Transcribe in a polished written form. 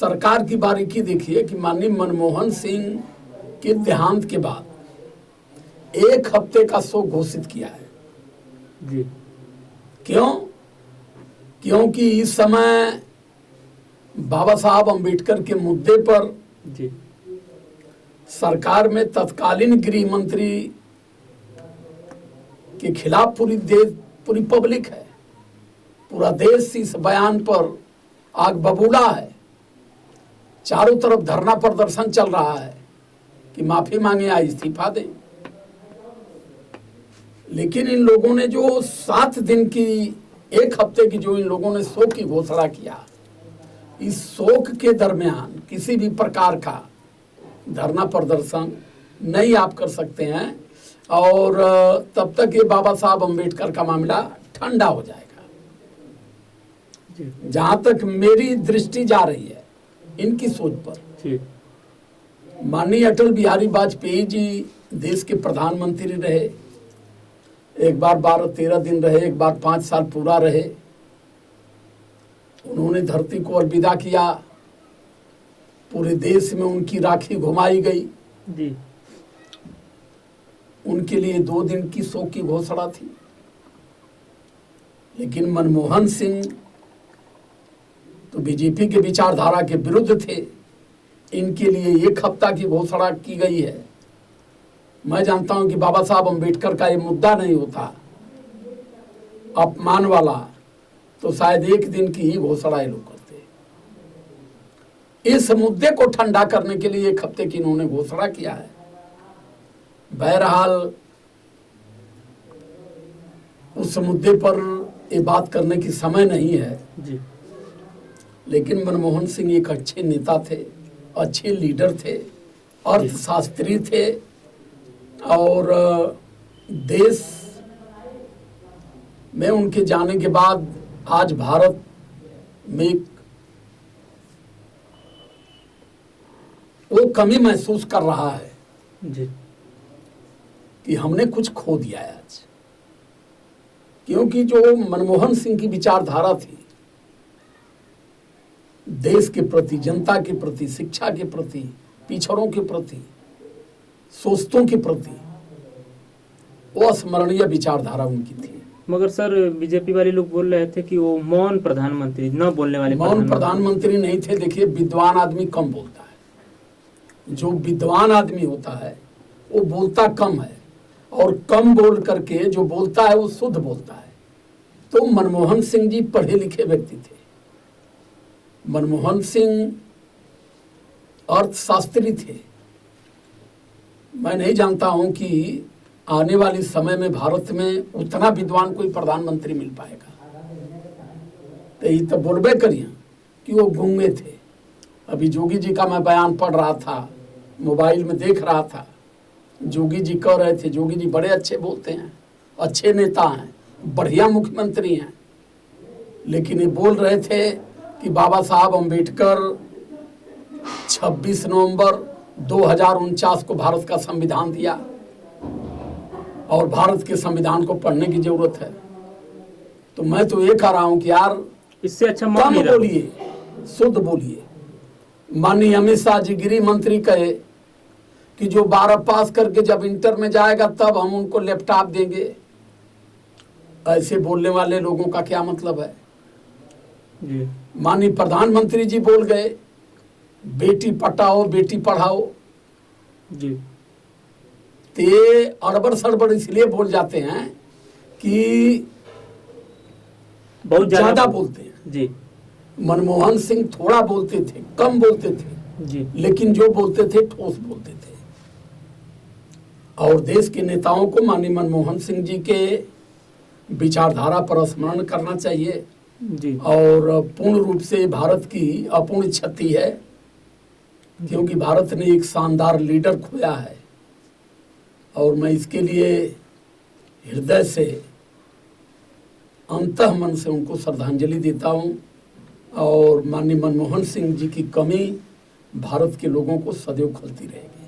सरकार की बारीकी देखिए कि माननीय मनमोहन सिंह के देहांत के बाद 1 हफ्ते का शोक घोषित किया है जी। क्यों? क्योंकि इस समय बाबा साहब अंबेडकर के मुद्दे पर जी। सरकार में तत्कालीन गृह मंत्री के खिलाफ पूरी पब्लिक है, पूरा देश इस बयान पर आग बबूला है। चारों तरफ धरना प्रदर्शन चल रहा है कि माफी मांगे या इस्तीफा दें। लेकिन इन लोगों ने जो 7 दिन की 1 हफ्ते की जो इन लोगों ने शोक की घोषणा किया, इस शोक के दरमियान किसी भी प्रकार का धरना प्रदर्शन नहीं आप कर सकते हैं और तब तक ये बाबा साहब अंबेडकर का मामला ठंडा हो जाएगा। जहां तक मेरी दृष्टि जा रही है इनकी सोच पर, माननीय अटल बिहारी वाजपेयी जी देश के प्रधानमंत्री रहे, एक बार 12-13 दिन रहे, एक बार 5 साल पूरा रहे। उन्होंने धरती को अलविदा किया, पूरे देश में उनकी राखी घुमाई गई जी। उनके लिए 2 दिन की शोक की घोषणा थी। लेकिन मनमोहन सिंह तो बीजेपी के विचारधारा के विरुद्ध थे, इनके लिए 1 हफ्ता की घोषणा की गई है। मैं जानता हूं कि बाबा साहब अंबेडकर का ये मुद्दा नहीं होता अपमान वाला, तो शायद 1 दिन की ही घोषणा ये लोग करते। इस मुद्दे को ठंडा करने के लिए 1 हफ्ते की इन्होंने घोषणा किया है। बहरहाल उस मुद्दे पर ये बात करने की समय नहीं है जी। लेकिन मनमोहन सिंह एक अच्छे नेता थे, अच्छे लीडर थे, अर्थशास्त्री थे और देश में उनके जाने के बाद आज भारत में वो कमी महसूस कर रहा है जी। कि हमने कुछ खो दिया है आज। क्योंकि जो मनमोहन सिंह की विचारधारा थी देश के प्रति, जनता के प्रति, शिक्षा के प्रति, पिछड़ों के प्रति, शोषितों के प्रति, वो अस्मरणीय विचारधारा उनकी थी। मगर सर बीजेपी वाले लोग बोल रहे थे कि वो मौन प्रधानमंत्री, न बोलने वाले मौन प्रधानमंत्री नहीं थे। देखिए, विद्वान आदमी कम बोलता है। जो विद्वान आदमी होता है वो बोलता कम है और कम बोल करके जो बोलता है वो शुद्ध बोलता है। तो मनमोहन सिंह जी पढ़े लिखे व्यक्ति थे। मनमोहन सिंह अर्थशास्त्री थे। मैं नहीं जानता हूं कि आने वाले समय में भारत में उतना विद्वान कोई प्रधानमंत्री मिल पाएगा। तो ये तो बोलबे करिए कि वो गूंगे थे। अभी जोगी जी का मैं बयान पढ़ रहा था, मोबाइल में देख रहा था। जोगी जी कह रहे थे, जोगी जी बड़े अच्छे बोलते हैं, अच्छे नेता हैं, बढ़िया मुख्यमंत्री हैं, लेकिन ये बोल रहे थे कि बाबा साहब अंबेडकर 26 नवंबर 2049 को भारत का संविधान दिया और भारत के संविधान को पढ़ने की जरूरत है। तो मैं तो ये कह रहा हूं कि यार इससे अच्छा कम बोलिए, शुद्ध बोलिए। माननीय अमित शाह जी गृह मंत्री कहे कि जो 12 पास करके जब इंटर में जाएगा तब हम उनको लैपटॉप देंगे। ऐसे बोलने वाले लोगों का क्या मतलब है जी। माननीय प्रधानमंत्री जी बोल गए बेटी पढ़ाओ बेटी पढ़ाओ जी। तो ये अड़बड़ सड़बड़ इसलिए बोल जाते हैं कि बहुत ज्यादा बोलते हैं जी। मनमोहन सिंह थोड़ा बोलते थे, कम बोलते थे जी, लेकिन जो बोलते थे ठोस बोलते थे। और देश के नेताओं को माननीय मनमोहन सिंह जी के विचारधारा पर स्मरण करना चाहिए जी। और पूर्ण रूप से भारत की अपूर्ण क्षति है, क्योंकि भारत ने एक शानदार लीडर खोया है। और मैं इसके लिए हृदय से, अंतः मन से उनको श्रद्धांजलि देता हूँ। और माननीय मनमोहन सिंह जी की कमी भारत के लोगों को सदैव खलती रहेगी।